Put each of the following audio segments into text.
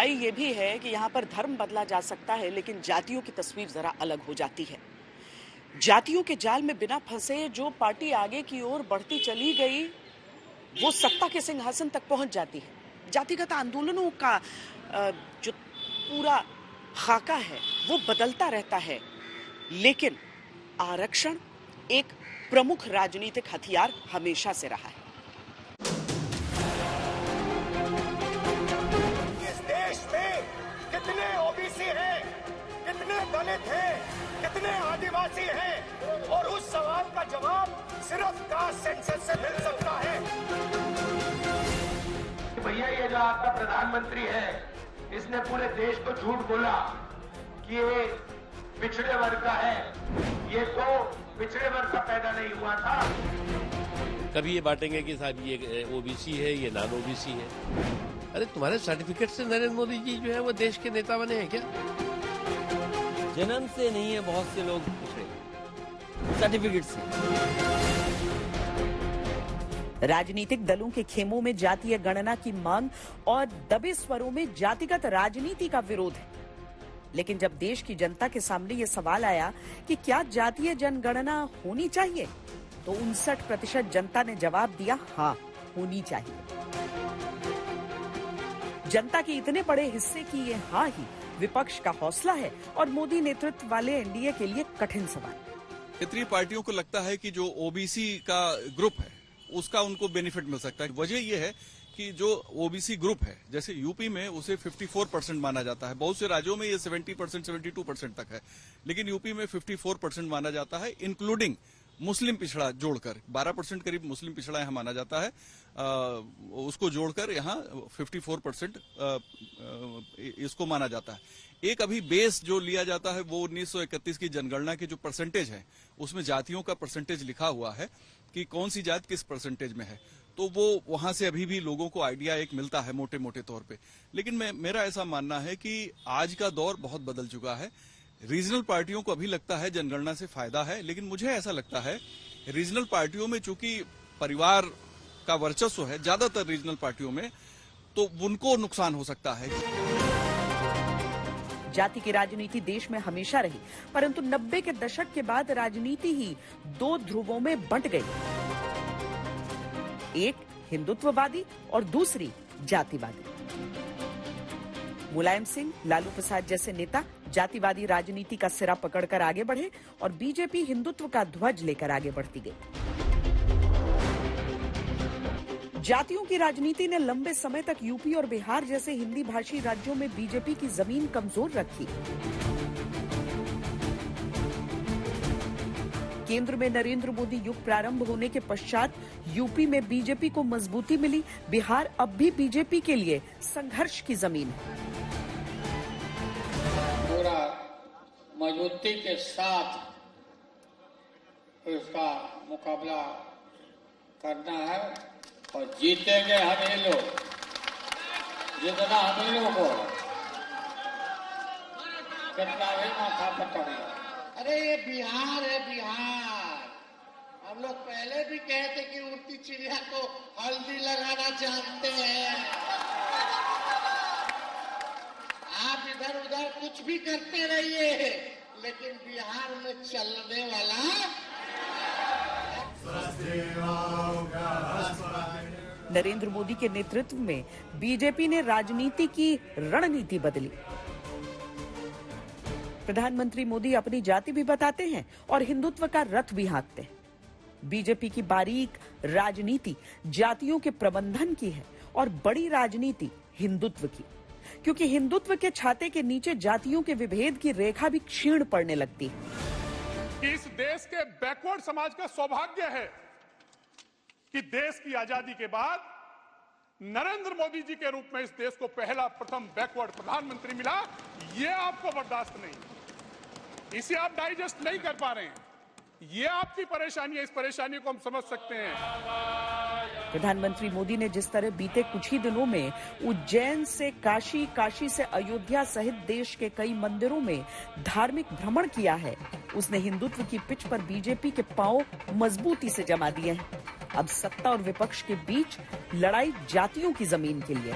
सच्चाई ये भी है कि यहाँ पर धर्म बदला जा सकता है, लेकिन जातियों की तस्वीर जरा अलग हो जाती है। जातियों के जाल में बिना फंसे जो पार्टी आगे की ओर बढ़ती चली गई, वो सत्ता के सिंहासन तक पहुंच जाती है। जातिगत आंदोलनों का जो पूरा खाका है वो बदलता रहता है, लेकिन आरक्षण एक प्रमुख राजनीतिक हथियार हमेशा से रहा है। इस देश में कितने ओबीसी हैं, कितने दलित हैं, कितने आदिवासी हैं, और उस सवाल का जवाब सिर्फ कास्ट सेंसस से मिल सकता है। भैया ये जो आपका प्रधानमंत्री है, इसने पूरे देश को झूठ बोला कि ये पिछड़े वर्ग का है। ये तो पिछड़े वर्ग का पैदा नहीं हुआ था। कभी ये बांटेंगे कि साहब ये ओबीसी है, ये नॉन ओबीसी है। अरे तुम्हारे सर्टिफिकेट से नरेंद्र मोदी जी जो है वो देश के नेता बने हैं क्या? जन्म से नहीं है, बहुत से लोग पिछड़े, सर्टिफिकेट से। राजनीतिक दलों के खेमों में जातीय गणना की मांग और दबे स्वरों में जातिगत राजनीति का विरोध है। लेकिन जब देश की जनता के सामने ये सवाल आया कि क्या जातीय जनगणना होनी चाहिए, तो 59% जनता ने जवाब दिया हाँ, होनी चाहिए। जनता के इतने बड़े हिस्से की ये हाँ ही विपक्ष का हौसला है और मोदी नेतृत्व वाले एनडीए के लिए कठिन सवाल। क्षेत्रीय पार्टियों को लगता है कि जो ओबीसी का ग्रुप है उसका उनको बेनिफिट मिल सकता है। वजह यह है कि जो ओबीसी ग्रुप है, जैसे यूपी में उसे 54% माना जाता है, बहुत से राज्यों में ये 70%, 72% तक है, लेकिन यूपी में 54% माना जाता है, इंक्लूडिंग मुस्लिम पिछड़ा जोड़कर 12% करीब मुस्लिम पिछड़ा यहाँ माना जाता है। उसको जोड़कर यहाँ 54% इसको माना जाता है। एक अभी बेस जो लिया जाता है वो 1931 की जनगणना की जो परसेंटेज है उसमें जातियों का परसेंटेज लिखा हुआ है कि कौन सी जात किस परसेंटेज में है, तो वो वहां से अभी भी लोगों को आइडिया एक मिलता है मोटे मोटे तौर पे। लेकिन मेरा ऐसा मानना है कि आज का दौर बहुत बदल चुका है। रीजनल पार्टियों को अभी लगता है जनगणना से फायदा है, लेकिन मुझे ऐसा लगता है रीजनल पार्टियों में चूंकि परिवार का वर्चस्व है ज्यादातर रीजनल पार्टियों में, तो उनको नुकसान हो सकता है। जाति की राजनीति देश में हमेशा रही, परंतु 90 के दशक के बाद राजनीति ही दो ध्रुवों में बंट गई, एक हिंदुत्ववादी और दूसरी जातिवादी। मुलायम सिंह, लालू प्रसाद जैसे नेता जातिवादी राजनीति का सिरा पकड़कर आगे बढ़े और बीजेपी हिंदुत्व का ध्वज लेकर आगे बढ़ती गई। जातियों की राजनीति ने लंबे समय तक यूपी और बिहार जैसे हिंदी भाषी राज्यों में बीजेपी की जमीन कमजोर रखी। केंद्र में नरेंद्र मोदी युग प्रारंभ होने के पश्चात यूपी में बीजेपी को मजबूती मिली। बिहार अब भी बीजेपी के लिए संघर्ष की जमीन है। पूरा मजबूती के साथ इसका मुकाबला करना है और जीतेंगे हम ये लोग, जितना हम लोगों को कितना भी माथा पकड़े। अरे ये बिहार है, बिहार। हम लोग पहले भी कहते कि उड़ती चिड़िया को हल्दी लगाना जानते हैं। आप इधर उधर कुछ भी करते रहिए, लेकिन बिहार में चलने वाला नरेंद्र मोदी के नेतृत्व में बीजेपी ने राजनीति की रणनीति बदली। प्रधानमंत्री मोदी अपनी जाति भी बताते हैं और हिंदुत्व का रथ भी हाँकते हैं। बीजेपी की बारीक राजनीति जातियों के प्रबंधन की है और बड़ी राजनीति हिंदुत्व की, क्योंकि हिंदुत्व के छाते के नीचे जातियों के विभेद की रेखा भी क्षीण पड़ने लगती है। इस देश के बैकवर्ड समाज का सौभाग्य है कि देश की आजादी के बाद नरेंद्र मोदी जी के रूप में इस देश को पहला प्रथम बैकवर्ड प्रधानमंत्री मिला। ये आपको बर्दाश्त नहीं, इसे आप डाइजेस्ट नहीं कर पा रहे हैं। ये आपकी परेशानी है, इस परेशानी को हम समझ सकते हैं। प्रधानमंत्री मोदी ने जिस तरह बीते कुछ ही दिनों में उज्जैन से काशी, काशी से अयोध्या सहित देश के कई मंदिरों में धार्मिक भ्रमण किया है, उसने हिंदुत्व की पिच पर बीजेपी के पांव मजबूती से जमा दिए हैं। अब सत्ता और विपक्ष के बीच लड़ाई जातियों की जमीन के लिए।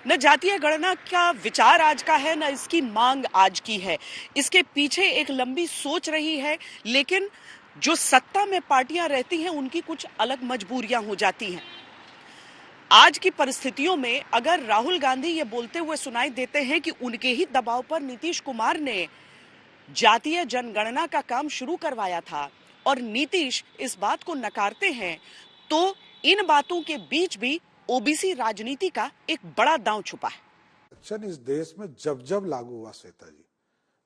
न जातीय गणना का विचार आज का है, न इसकी मांग आज की है। इसके पीछे एक लंबी सोच रही है, लेकिन जो सत्ता में पार्टियां रहती हैं उनकी कुछ अलग मजबूरियां हो जाती हैं। आज की परिस्थितियों में अगर राहुल गांधी ये बोलते हुए सुनाई देते हैं कि उनके ही दबाव पर नीतीश कुमार ने जातीय जनगणना का काम शुरू करवाया था और नीतीश इस बात को नकारते हैं, तो इन बातों के बीच भी ओबीसी राजनीति का एक बड़ा दांव छुपा है। इलेक्शन इस देश में जब जब लागू हुआ श्वेता जी,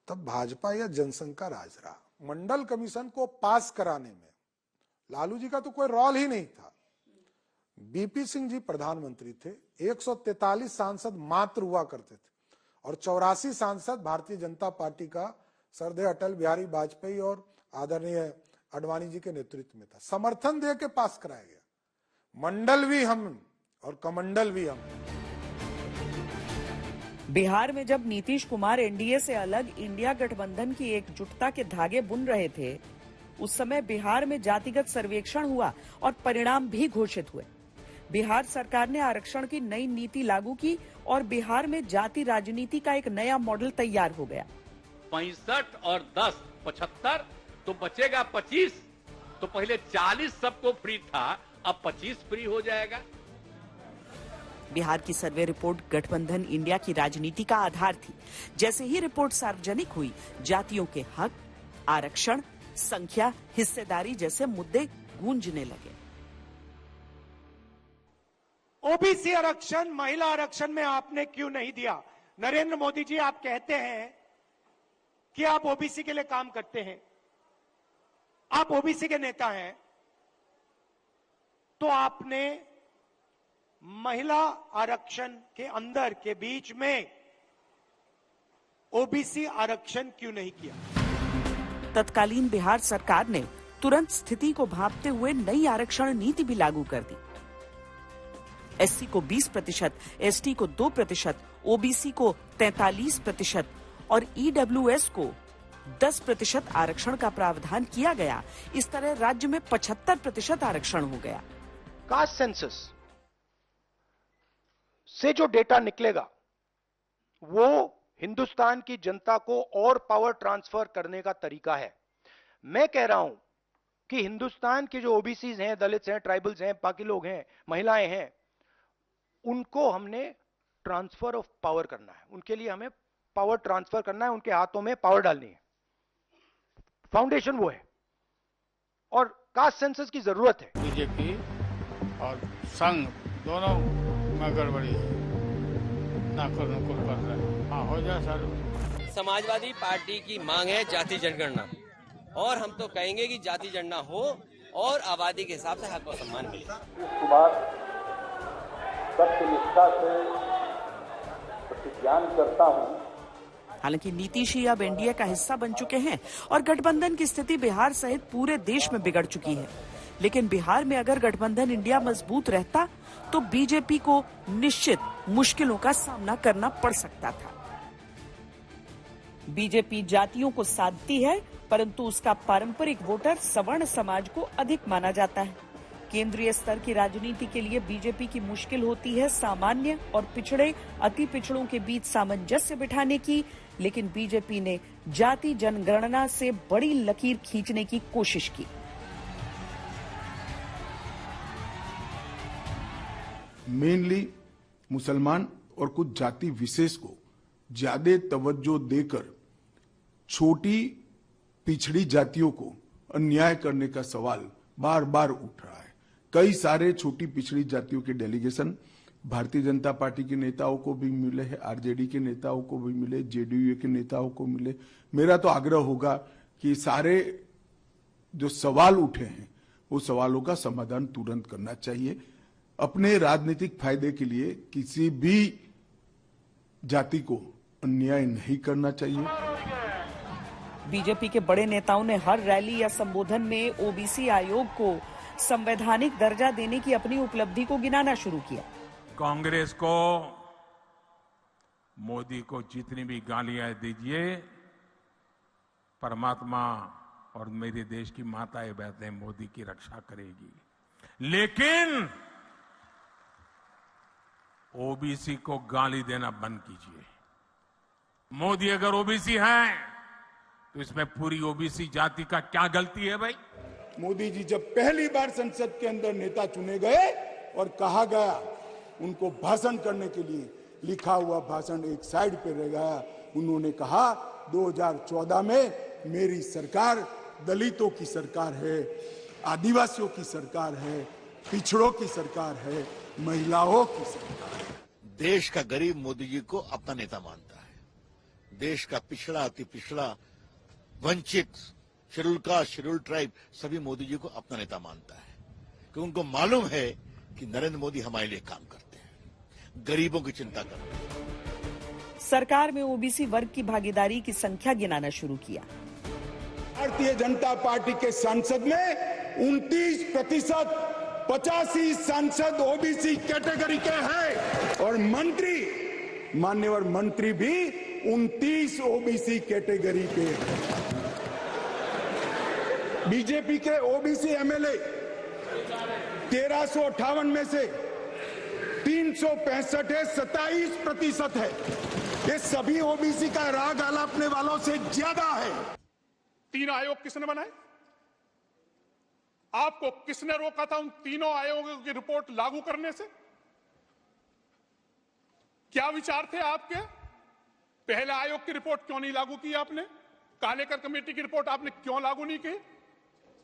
तब भाजपा या जनसंघ का राज रहा। मंडल कमीशन को पास कराने में लालू जी का तो कोई रोल ही नहीं था। बीपी सिंह जी प्रधानमंत्री थे, 143 सांसद मात्र हुआ करते थे और 84 सांसद भारतीय जनता पार्टी का सरदेय अटल बिहारी वाजपेयी और आदरणीय अडवाणी जी के नेतृत्व में था। समर्थन दे के पास कराया गया। मंडल भी हम और कमंडल भी हम। बिहार में जब नीतीश कुमार एनडीए से अलग इंडिया गठबंधन की एकजुटता के धागे बुन रहे थे, उस समय बिहार में जातिगत सर्वेक्षण हुआ और परिणाम भी घोषित हुए। बिहार सरकार ने आरक्षण की नई नीति लागू की और बिहार में जाति राजनीति का एक नया मॉडल तैयार हो गया। 65 और 10 75 तो बचेगा 25। तो पहले 40 सबको फ्री था, अब 25 फ्री हो जाएगा। बिहार की सर्वे रिपोर्ट गठबंधन इंडिया की राजनीति का आधार थी। जैसे ही रिपोर्ट सार्वजनिक हुई, जातियों के हक, आरक्षण, संख्या, हिस्सेदारी जैसे मुद्दे गूंजने लगे। ओबीसी आरक्षण, महिला आरक्षण में आपने क्यों नहीं दिया? नरेंद्र मोदी जी, आप कहते हैं कि आप ओबीसी के लिए काम करते हैं, आप ओबीसी के नेता हैं, तो आपने महिला आरक्षण के अंदर के बीच में ओबीसी आरक्षण क्यों नहीं किया? तत्कालीन बिहार सरकार ने तुरंत स्थिति को भांपते हुए नई आरक्षण नीति भी लागू कर दी। एससी को 20%, एसटी को 2%, ओबीसी को 43% और ईडब्ल्यूएस को 10% आरक्षण का प्रावधान किया गया। इस तरह राज्य में 75% आरक्षण हो गया। कास्ट सेंसस से जो डेटा निकलेगा वो हिंदुस्तान की जनता को और पावर ट्रांसफर करने का तरीका है। मैं कह रहा हूं कि हिंदुस्तान के जो ओबीसीज हैं, दलित्स हैं, ट्राइबल्स हैं, बाकी लोग हैं, महिलाएं हैं, उनको हमने ट्रांसफर ऑफ पावर करना है। उनके लिए हमें पावर ट्रांसफर करना है, उनके हाथों में पावर डालनी है। फाउंडेशन वो है और कास्ट सेंसस की जरूरत है। बीजेपी और संघ दोनों में गड़बड़ी है, नाकुर नुकुर कर रहे हैं। हाँ, हो जाए सर। समाजवादी पार्टी की मांग है जाति जनगणना, और हम तो कहेंगे कि जाति जनगणना हो और आबादी के हिसाब से हक और सम्मान मिले। कुमार सत्यनिष्ठा से प्रतिज्ञान करता हूँ। हालांकि नीतीश ही अब एनडीए का हिस्सा बन चुके हैं और गठबंधन की स्थिति बिहार सहित पूरे देश में बिगड़ चुकी है। लेकिन बिहार में अगर गठबंधन इंडिया मजबूत रहता तो बीजेपी को निश्चित मुश्किलों का सामना करना पड़ सकता था। बीजेपी जातियों को साधती है, परंतु उसका पारंपरिक वोटर सवर्ण समाज को अधिक माना जाता है। केंद्रीय स्तर की राजनीति के लिए बीजेपी की मुश्किल होती है सामान्य और पिछड़े, अति पिछड़ों के बीच सामंजस्य बिठाने की, लेकिन बीजेपी ने जाति जनगणना से बड़ी लकीर खींचने की कोशिश की। मेनली मुसलमान और कुछ जाति विशेष को ज्यादा तवज्जो देकर छोटी पिछड़ी जातियों को अन्याय करने का सवाल बार बार उठ रहा है। कई सारे छोटी पिछड़ी जातियों के डेलीगेशन भारतीय जनता पार्टी के नेताओं को भी मिले हैं, आरजेडी के नेताओं को भी मिले, जेडीयू के नेताओं को मिले। मेरा तो आग्रह होगा कि सारे जो सवाल उठे हैं वो सवालों का समाधान तुरंत करना चाहिए। अपने राजनीतिक फायदे के लिए किसी भी जाति को अन्याय नहीं करना चाहिए। बीजेपी के बड़े नेताओं ने हर रैली या संबोधन में ओबीसी आयोग को संवैधानिक दर्जा देने की अपनी उपलब्धि को गिनाना शुरू किया। कांग्रेस को मोदी को जितनी भी गालियां दीजिए, परमात्मा और मेरे देश की माताएं बहनें मोदी की रक्षा करेगी। लेकिन ओबीसी को गाली देना बंद कीजिए। मोदी अगर ओबीसी हैं तो इसमें पूरी ओबीसी जाति का क्या गलती है भाई? मोदी जी जब पहली बार संसद के अंदर नेता चुने गए और कहा गया उनको भाषण करने के लिए, लिखा हुआ भाषण एक साइड पे रह गया। उन्होंने कहा 2014 में मेरी सरकार दलितों की सरकार है, आदिवासियों की सरकार है, पिछड़ों की सरकार है, महिलाओं की सरकार है। देश का गरीब मोदी जी को अपना नेता मानता है। देश का पिछड़ा, अति पिछड़ा, वंचित, शेड्यूल कास्ट, शेड्यूल ट्राइब सभी मोदी जी को अपना नेता मानता है, क्योंकि उनको मालूम है कि नरेंद्र मोदी हमारे लिए काम करते हैं, गरीबों की चिंता करते हैं। सरकार में ओबीसी वर्ग की भागीदारी की संख्या गिनाना शुरू किया। भारतीय जनता पार्टी के सांसद में 29%, 85 सांसद ओबीसी कैटेगरी के हैं और मंत्री, मान्यवर मंत्री भी 29 ओबीसी कैटेगरी के हैं। बीजेपी के ओबीसी एमएलए 1358 में से 365 है, 27% है। ये सभी ओबीसी का राग आलापने वालों से ज्यादा है। 3 आयोग किसने बनाए? आपको किसने रोका था उन तीनों आयोगों की रिपोर्ट लागू करने से? क्या विचार थे आपके? पहले आयोग की रिपोर्ट क्यों नहीं लागू की आपने? कालेकर कमेटी की रिपोर्ट आपने क्यों लागू नहीं की?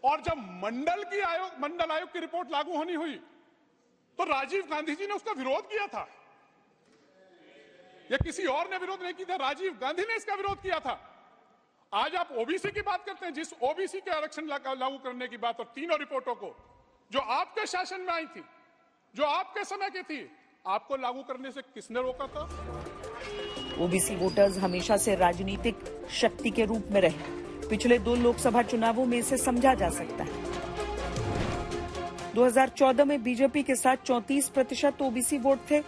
और जब मंडल आयोग की रिपोर्ट लागू होनी हुई तो राजीव गांधी जी ने उसका विरोध किया था। या किसी और ने विरोध नहीं किया था, राजीव गांधी ने इसका विरोध किया था। आज आप ओबीसी की बात करते हैं, जिस ओबीसी के आरक्षण लागू करने की बात और तीनों रिपोर्टों को जो आपके शासन में आई थी, जो आपके समय की थी, आपको लागू करने से किसने रोका था? ओबीसी वोटर्स हमेशा से राजनीतिक शक्ति के रूप में रहे। पिछले 2 लोकसभा चुनावों में इसे समझा जा सकता है। 2014 में बीजेपी के साथ 34% ओबीसी वोट थे।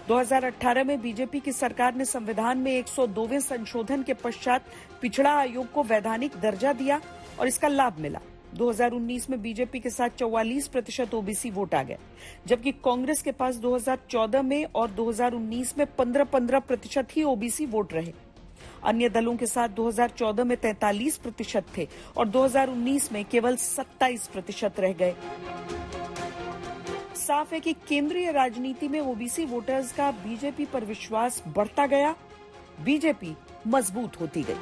2018 में बीजेपी की सरकार ने संविधान में 102वें संशोधन के पश्चात पिछड़ा आयोग को वैधानिक दर्जा दिया और इसका लाभ मिला। 2019 में बीजेपी के साथ 44% ओबीसी वोट आ गए, जबकि कांग्रेस के पास 2014 में और 2019 में 15% ही ओबीसी वोट रहे। अन्य दलों के साथ 2014 में 43% थे और 2019 में केवल 27% रह गए। साफ है कि केंद्रीय राजनीति में ओबीसी वोटर्स का बीजेपी पर विश्वास बढ़ता गया, बीजेपी मजबूत होती गई।